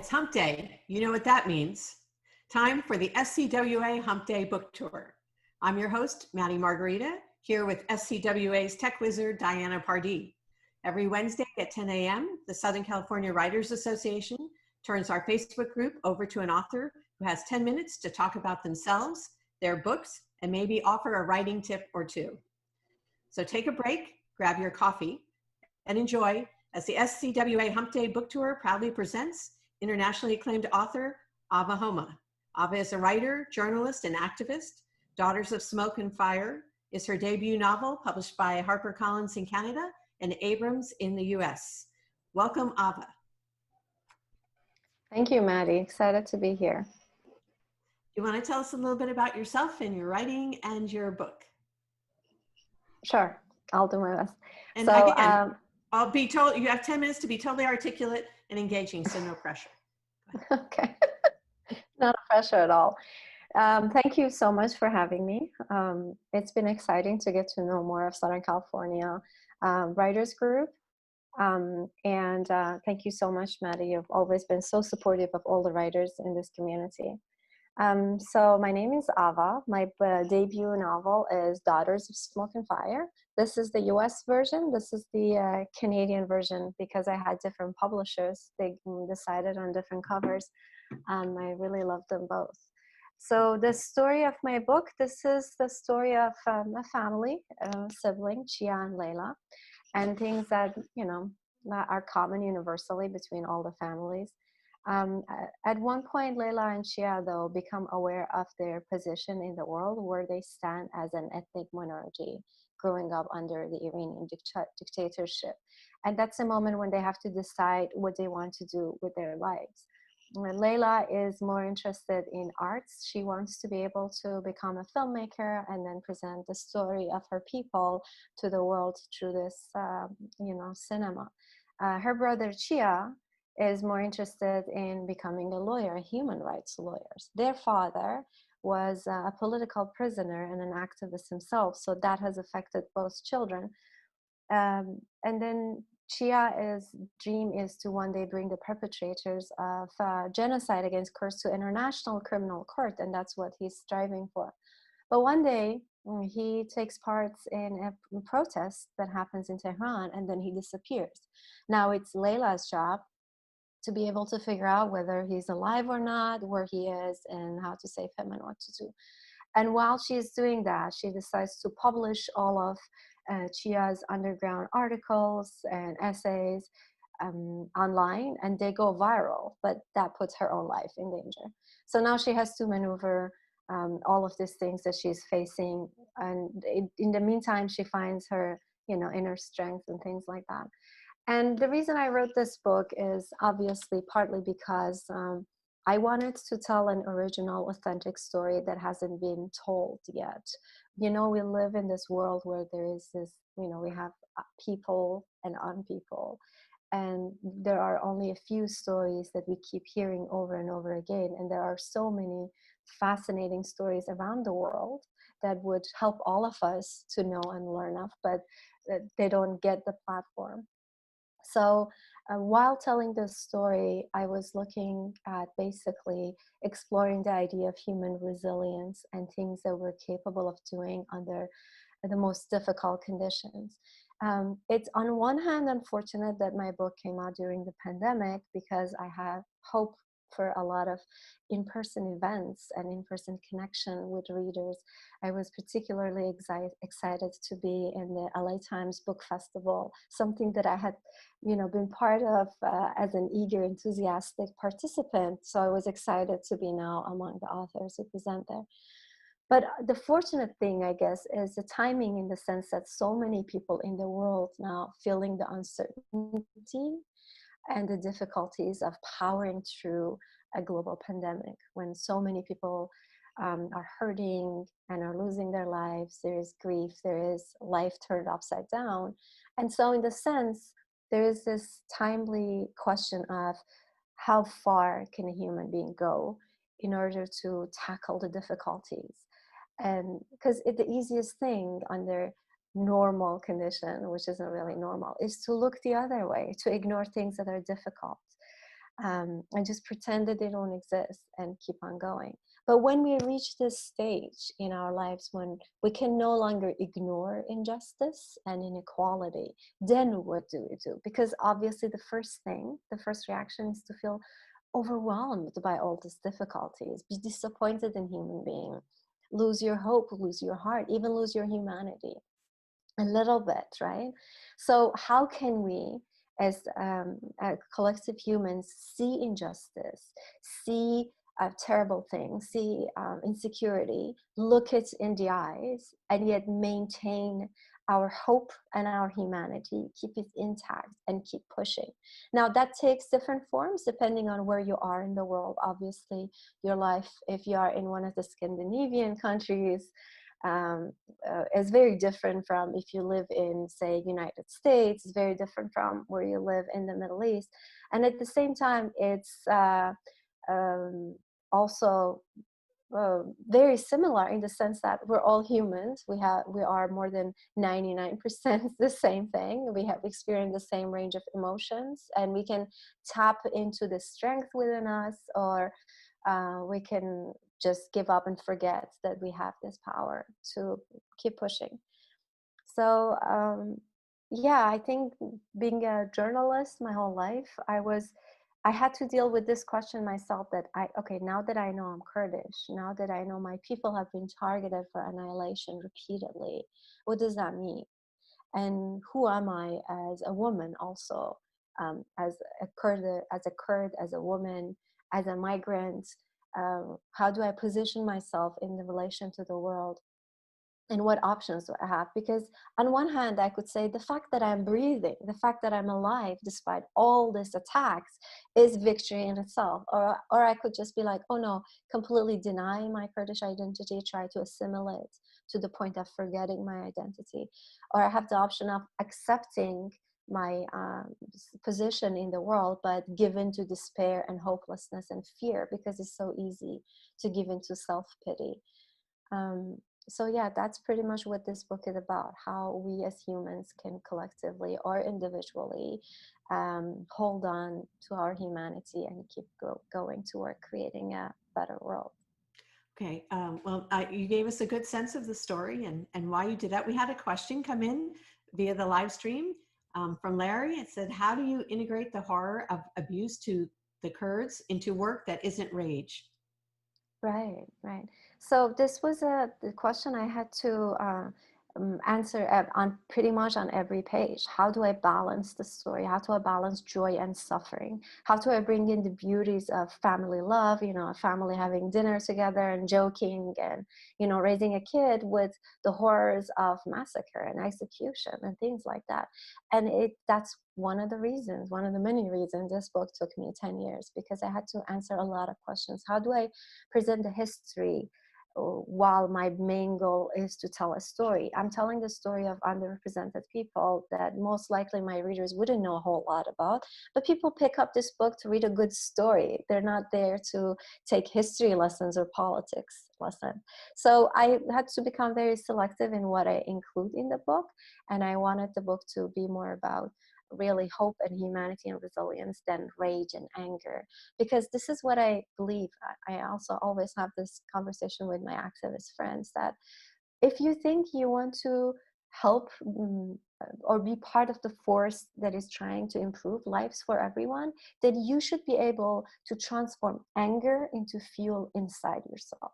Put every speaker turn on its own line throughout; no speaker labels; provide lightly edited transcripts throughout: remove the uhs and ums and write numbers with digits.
It's Hump Day. You know what that means. Time for the SCWA Hump Day Book Tour. I'm your host, Maddie Margarita, here with SCWA's tech wizard, Diana Pardee. Every Wednesday at 10 a.m., the Southern California Writers Association turns our Facebook group over to an author who has 10 minutes to talk about themselves, their books, and maybe offer a writing tip or two. So take a break, grab your coffee, and enjoy as the SCWA Hump Day Book Tour proudly presents internationally acclaimed author Ava Homa. Ava is a writer, journalist, and activist. Daughters of Smoke and Fire is her debut novel published by HarperCollins in Canada and Abrams in the US. Welcome, Ava.
Thank you, Maddie. Excited to be here.
You want to tell us a little bit about yourself and your writing and your book?
Sure, I'll do my best.
And
so,
again, I'll be told you have 10 minutes to be totally articulate and engaging, so no pressure.
Okay, not a pressure at all. Thank you so much for having me. It's been exciting to get to know more of Southern California Writers Group. Thank you so much, Maddie. You've always been so supportive of all the writers in this community. So my name is Ava. My debut novel is Daughters of Smoke and Fire. This is the US version. This is the Canadian version because I had different publishers. They decided on different covers. I really love them both. So the story of my book, this is the story of a family, sibling, Chia and Leila, and things that, you know, that are common universally between all the families. At one point, Leila and Chia, though, become aware of their position in the world where they stand as an ethnic minority growing up under the Iranian dictatorship. And that's a moment when they have to decide what they want to do with their lives. Leila is more interested in arts. She wants to be able to become a filmmaker and then present the story of her people to the world through this, cinema. Her brother Chia is more interested in becoming a lawyer, a human rights lawyer. Their father was a political prisoner and an activist himself, so that has affected both children. And then Chia's dream is to one day bring the perpetrators of genocide against Kurds to International Criminal Court, and that's what he's striving for. But one day, he takes part in a protest that happens in Tehran, and then he disappears. Now it's Leila's job to be able to figure out whether he's alive or not, where he is, and how to save him and what to do. And while she's doing that, she decides to publish all of Chia's underground articles and essays online, and they go viral, but that puts her own life in danger. So now she has to maneuver all of these things that she's facing, and in the meantime, she finds her, inner strength and things like that. And the reason I wrote this book is obviously partly because I wanted to tell an original, authentic story that hasn't been told yet. We live in this world where there is this, we have people and unpeople, and there are only a few stories that we keep hearing over and over again. And there are so many fascinating stories around the world that would help all of us to know and learn of, but they don't get the platform. So while telling this story, I was looking at basically exploring the idea of human resilience and things that we're capable of doing under the most difficult conditions. It's on one hand unfortunate that my book came out during the pandemic because I have hope for a lot of in-person events and in-person connection with readers. I was particularly excited to be in the LA Times Book Festival, something that I had, been part of as an eager, enthusiastic participant. So I was excited to be now among the authors who present there. But the fortunate thing, I guess, is the timing, in the sense that so many people in the world now feeling the uncertainty and the difficulties of powering through a global pandemic, when so many people are hurting and are losing their lives. There is grief, there is life turned upside down. And so in the sense, there is this timely question of how far can a human being go in order to tackle the difficulties? And because the easiest thing under normal condition, which isn't really normal, is to look the other way, to ignore things that are difficult. and just pretend that they don't exist and keep on going. But when we reach this stage in our lives when we can no longer ignore injustice and inequality, then what do we do? Because obviously the first reaction is to feel overwhelmed by all these difficulties, be disappointed in human being, lose your hope, lose your heart, even lose your humanity a little bit, right? So how can we as collective humans see injustice, see terrible things, see insecurity, look it in the eyes, and yet maintain our hope and our humanity, keep it intact and keep pushing? Now that takes different forms depending on where you are in the world. Obviously your life, if you are in one of the Scandinavian countries, is very different from if you live in, say, United States. It's very different from where you live in the Middle East. And at the same time, it's also very similar in the sense that we're all humans. We are more than 99% the same thing. We have experienced the same range of emotions, and we can tap into the strength within us, or we can just give up and forget that we have this power to keep pushing. So yeah, I think being a journalist my whole life, I had to deal with this question myself, that okay, now that I know I'm Kurdish, now that I know my people have been targeted for annihilation repeatedly, what does that mean? And who am I as a woman also, as a Kurd, as a woman, as a migrant? How do I position myself in the relation to the world? And what options do I have? Because on one hand, I could say the fact that I'm breathing, the fact that I'm alive despite all these attacks is victory in itself. Or I could just be like, oh no, completely deny my Kurdish identity, try to assimilate to the point of forgetting my identity. Or I have the option of accepting my position in the world, but give in to despair and hopelessness and fear, because it's so easy to give into self-pity. So yeah, that's pretty much what this book is about, how we as humans can collectively or individually hold on to our humanity and keep going toward creating a better world.
Okay, well, you gave us a good sense of the story and why you did that. We had a question come in via the live stream from Larry. It said, how do you integrate the horror of abuse to the Kurds into work that isn't rage?
Right, right. So this was the question I had to answer on pretty much on every page. How do I balance the story? How do I balance joy and suffering? How do I bring in the beauties of family love, a family having dinner together and joking and, raising a kid, with the horrors of massacre and execution and things like that. And that's one of the many reasons this book took me 10 years, because I had to answer a lot of questions. How do I present the history while my main goal is to tell a story? I'm telling the story of underrepresented people that most likely my readers wouldn't know a whole lot about, but people pick up this book to read a good story. They're not there to take history lessons or politics lessons. So I had to become very selective in what I include in the book, and I wanted the book to be more about really hope and humanity and resilience than rage and anger, because this is what I believe. I also always have this conversation with my activist friends that if you think you want to help or be part of the force that is trying to improve lives for everyone, then you should be able to transform anger into fuel inside yourself.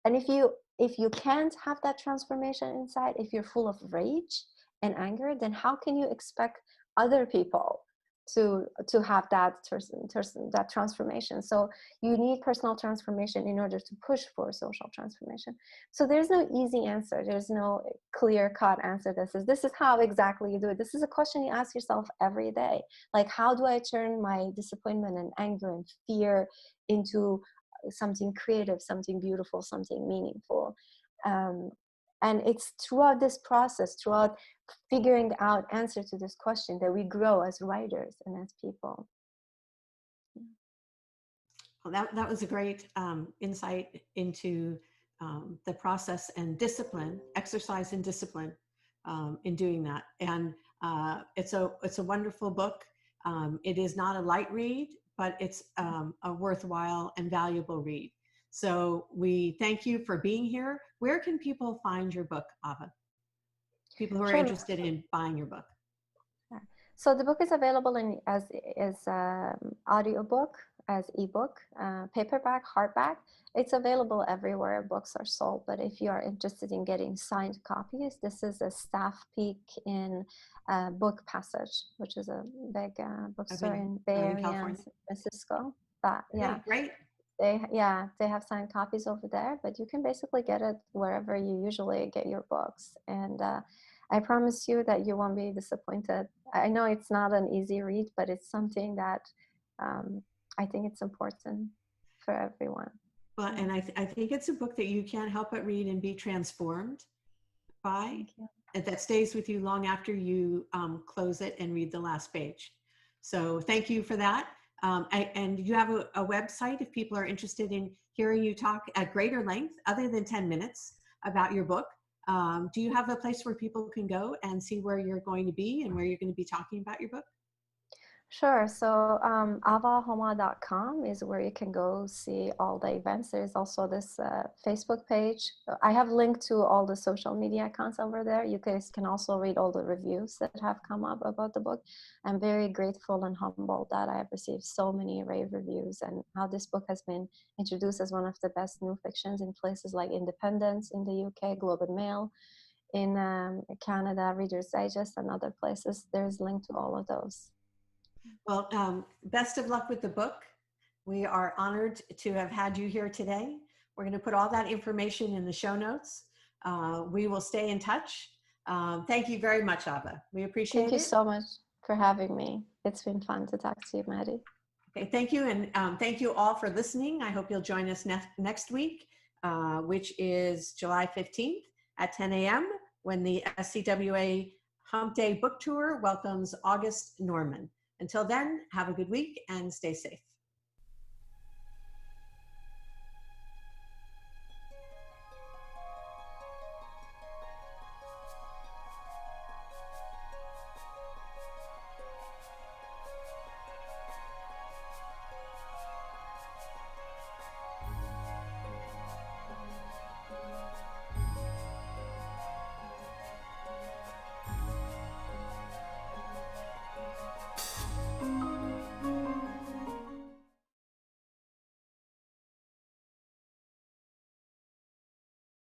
And if you can't have that transformation inside, if you're full of rage and anger, then how can you expect other people to have that that transformation? So you need personal transformation in order to push for social transformation. So there's no easy answer. There's no clear-cut answer that says this is how exactly you do it. This is a question you ask yourself every day. Like, how do I turn my disappointment and anger and fear into something creative, something beautiful, something meaningful? And it's throughout this process, throughout figuring out answer to this question, that we grow as writers and as people.
Well, that was a great insight into the process and discipline, exercise and discipline in doing that. And it's a wonderful book. It is not a light read, but it's a worthwhile and valuable read. So we thank you for being here. Where can people find your book, Ava? People who are
Sure.
interested in buying your book.
So the book is available as audiobook, as ebook, paperback, hardback. It's available everywhere books are sold. But if you are interested in getting signed copies, this is a staff peek in Book Passage, which is a big bookstore in Bay Area and San Francisco. But yeah,
great.
They have signed copies over there, but you can basically get it wherever you usually get your books. And I promise you that you won't be disappointed. I know it's not an easy read, but it's something that I think it's important for everyone.
Well, and I think it's a book that you can't help but read and be transformed by, and that stays with you long after you close it and read the last page. So thank you for that. And you have a website if people are interested in hearing you talk at greater length, other than 10 minutes, about your book. Do you have a place where people can go and see where you're going to be and where you're going to be talking about your book?
Sure. So avahoma.com is where you can go see all the events. There's also this Facebook page. I have linked to all the social media accounts over there. You guys can also read all the reviews that have come up about the book. I'm very grateful and humbled that I have received so many rave reviews, and how this book has been introduced as one of the best new fictions in places like Independence in the UK, Globe and Mail, in Canada, Reader's Digest, and other places. There's a link to all of those.
Well, best of luck with the book. We are honored to have had you here today. We're going to put all that information in the show notes. We will stay in touch. Thank you very much, Ava. We appreciate it.
Thank you so much for having me. It's been fun to talk to you, Maddie.
Okay, thank you. And thank you all for listening. I hope you'll join us next week, which is July 15th at 10 a.m. when the SCWA Hump Day Book Tour welcomes August Norman. Until then, have a good week and stay safe.